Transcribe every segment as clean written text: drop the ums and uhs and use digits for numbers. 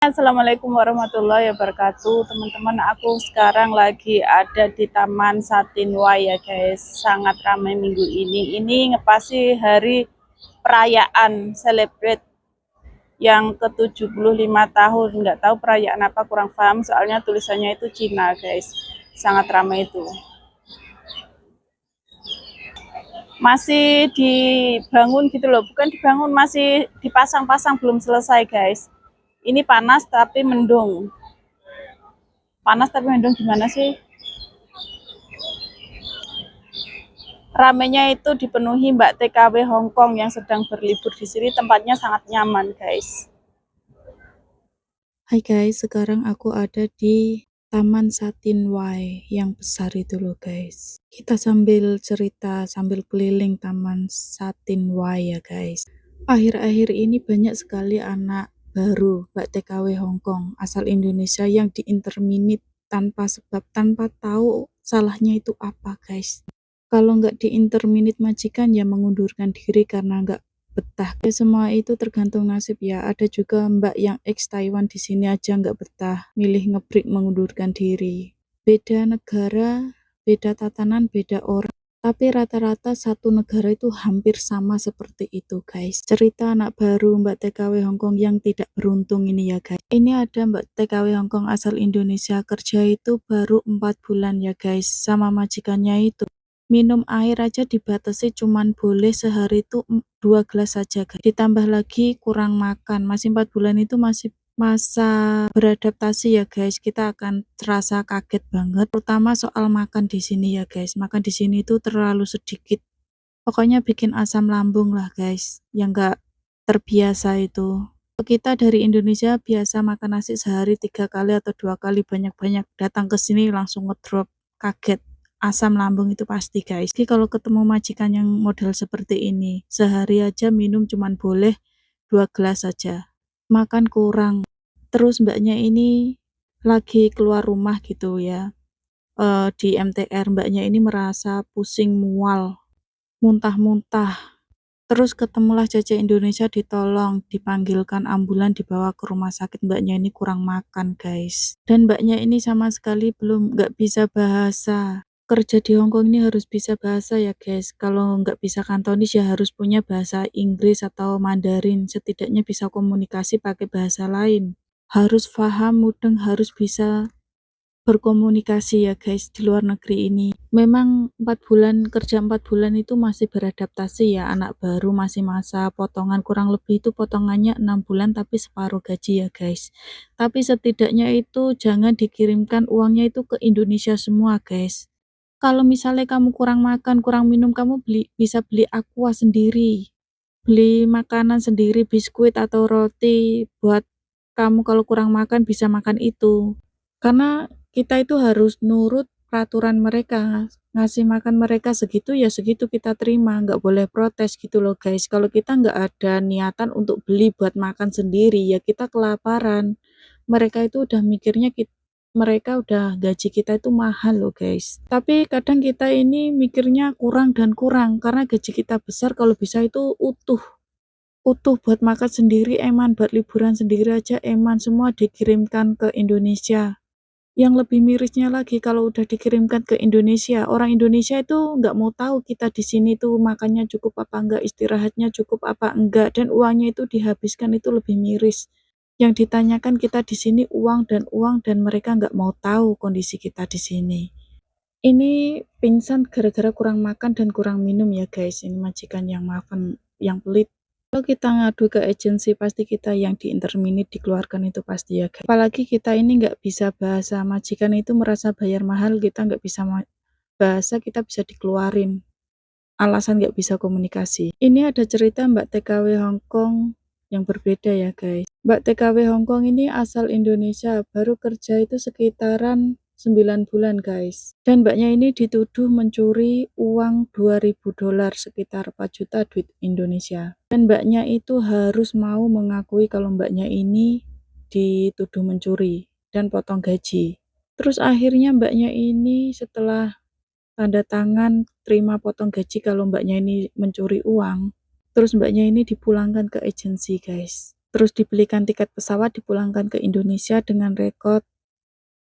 Assalamualaikum warahmatullahi wabarakatuh teman-teman. Aku sekarang lagi ada di Taman Satinway ya guys, sangat ramai minggu ini ngepasi hari perayaan celebrate yang ke-75 tahun. Nggak tahu perayaan apa, kurang paham soalnya tulisannya itu Cina guys. Sangat ramai itu, masih dibangun gitu loh, bukan dibangun, masih dipasang-pasang, belum selesai guys. Ini panas tapi mendung. Gimana sih? Ramenya itu dipenuhi Mbak TKW Hongkong yang sedang berlibur di sini. Tempatnya sangat nyaman, guys. Hai guys, sekarang aku ada di Taman Satinway yang besar itu loh guys. Kita sambil cerita, sambil keliling Taman Satinway ya guys. Akhir-akhir ini banyak sekali anak baru Mbak TKW Hongkong asal Indonesia yang diinterminate tanpa sebab, tanpa tahu salahnya itu apa guys. Kalau nggak diinterminate majikan ya mengundurkan diri karena nggak betah. Ya, semua itu tergantung nasib ya. Ada juga mbak yang ex Taiwan di sini aja nggak betah, milih ngebreak mengundurkan diri. Beda negara, beda tatanan, beda orang. Tapi rata-rata satu negara itu hampir sama seperti itu guys. Cerita anak baru Mbak TKW Hongkong yang tidak beruntung ini ya guys. Ini ada Mbak TKW Hongkong asal Indonesia, kerja itu baru 4 bulan ya guys. Sama majikannya itu minum air aja dibatasi cuman boleh sehari itu 2 gelas saja guys. Ditambah lagi kurang makan, masih 4 bulan itu masih masa beradaptasi ya guys. Kita akan terasa kaget banget, terutama soal makan di sini ya guys. Makan di sini itu terlalu sedikit, pokoknya bikin asam lambung lah guys, yang nggak terbiasa itu. Kita dari Indonesia biasa makan nasi sehari 3 kali atau 2 kali banyak-banyak, datang ke sini langsung ngedrop, kaget, asam lambung itu pasti guys. Jadi kalau ketemu majikan yang model seperti ini, sehari aja minum cuman boleh 2 gelas saja, makan kurang. Terus mbaknya ini lagi keluar rumah gitu ya, di MTR. Mbaknya ini merasa pusing, mual, muntah-muntah. Terus ketemulah Caca Indonesia, ditolong, dipanggilkan ambulan, dibawa ke rumah sakit. Mbaknya ini kurang makan guys. Dan mbaknya ini sama sekali nggak bisa bahasa. Kerja di Hongkong ini harus bisa bahasa ya guys. Kalau nggak bisa Kantonis ya harus punya bahasa Inggris atau Mandarin. Setidaknya bisa komunikasi pakai bahasa lain. Harus paham, mudeng, harus bisa berkomunikasi ya guys di luar negeri ini. Memang 4 bulan kerja, 4 bulan itu masih beradaptasi ya, anak baru masih masa potongan, kurang lebih itu potongannya 6 bulan tapi separuh gaji ya guys. Tapi setidaknya itu jangan dikirimkan uangnya itu ke Indonesia semua guys. Kalau misalnya kamu kurang makan, kurang minum, kamu bisa beli aqua sendiri, beli makanan sendiri, biskuit atau roti buat kamu. Kalau kurang makan bisa makan itu. Karena kita itu harus nurut peraturan mereka, ngasih makan mereka segitu ya segitu kita terima, nggak boleh protes gitu loh guys. Kalau kita nggak ada niatan untuk beli buat makan sendiri ya kita kelaparan. Mereka itu udah mikirnya mereka udah gaji kita itu mahal loh guys. Tapi kadang kita ini mikirnya kurang dan kurang karena gaji kita besar, kalau bisa itu utuh. Utuh buat makan sendiri eman, buat liburan sendiri aja eman, semua dikirimkan ke Indonesia. Yang lebih mirisnya lagi kalau udah dikirimkan ke Indonesia, orang Indonesia itu nggak mau tahu kita di sini tuh makannya cukup apa enggak, istirahatnya cukup apa enggak, dan uangnya itu dihabiskan, itu lebih miris. Yang ditanyakan kita di sini uang, dan mereka nggak mau tahu kondisi kita di sini. Ini pingsan gara-gara kurang makan dan kurang minum ya guys. Ini majikan yang maafan, yang pelit. Kalau kita ngadu ke agensi pasti kita yang diinterminate, dikeluarkan itu pasti ya guys. Apalagi kita ini nggak bisa bahasa, majikan itu merasa bayar mahal, kita nggak bisa bahasa, kita bisa dikeluarin. Alasan nggak bisa komunikasi. Ini ada cerita Mbak TKW Hongkong yang berbeda ya guys. Mbak TKW Hongkong ini asal Indonesia, baru kerja itu sekitaran 9 bulan guys. Dan mbaknya ini dituduh mencuri uang 2.000 dolar, sekitar 4 juta duit Indonesia. Dan mbaknya itu harus mau mengakui kalau mbaknya ini dituduh mencuri dan potong gaji. Terus akhirnya mbaknya ini setelah tanda tangan terima potong gaji kalau mbaknya ini mencuri uang, terus mbaknya ini dipulangkan ke agensi guys. terus dibelikan tiket pesawat, dipulangkan ke Indonesia dengan rekod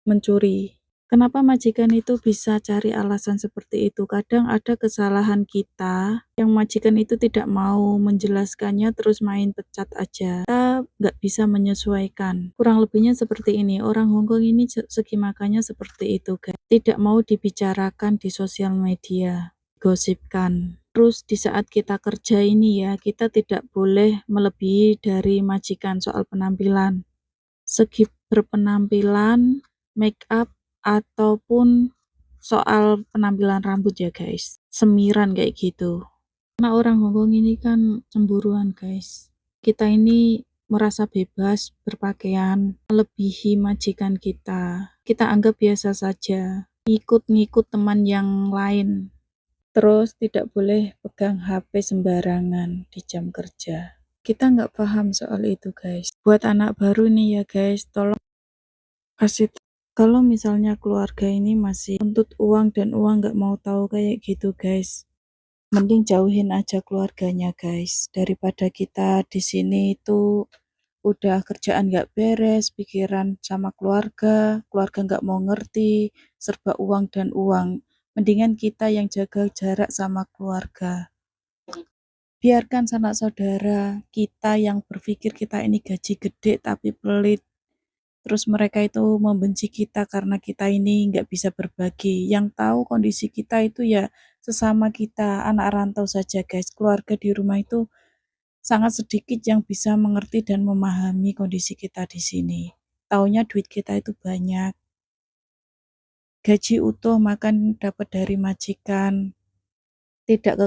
mencuri. Kenapa majikan itu bisa cari alasan seperti itu? Kadang ada kesalahan kita yang majikan itu tidak mau menjelaskannya, terus main pecat aja. Kita nggak bisa menyesuaikan. Kurang lebihnya seperti ini. Orang Hongkong ini segi makannya seperti itu, guys. Tidak mau dibicarakan di sosial media, gosipkan. Terus di saat kita kerja ini ya, kita tidak boleh melebihi dari majikan soal penampilan. Segi berpenampilan, make up, ataupun soal penampilan rambut ya guys, semiran kayak gitu. Karena orang Hongkong ini kan cemburuan guys. Kita ini merasa bebas berpakaian, melebihi majikan kita. Kita anggap biasa saja, ngikut-ngikut teman yang lain. Terus tidak boleh pegang HP sembarangan di jam kerja. Kita nggak paham soal itu guys. Buat anak baru nih ya guys, tolong kasih kalau misalnya keluarga ini masih tuntut uang dan uang nggak mau tahu kayak gitu guys, mending jauhin aja keluarganya guys, daripada kita di sini itu udah kerjaan nggak beres, pikiran sama keluarga, keluarga nggak mau ngerti, serba uang dan uang. Mendingan kita yang jaga jarak sama keluarga. Biarkan sanak saudara kita yang berpikir kita ini gaji gede tapi pelit. Terus mereka itu membenci kita karena kita ini nggak bisa berbagi. Yang tahu kondisi kita itu ya sesama kita, anak rantau saja guys. Keluarga di rumah itu sangat sedikit yang bisa mengerti dan memahami kondisi kita di sini. Taunya duit kita itu banyak. Gaji utuh makan dapat dari majikan. Tidak ke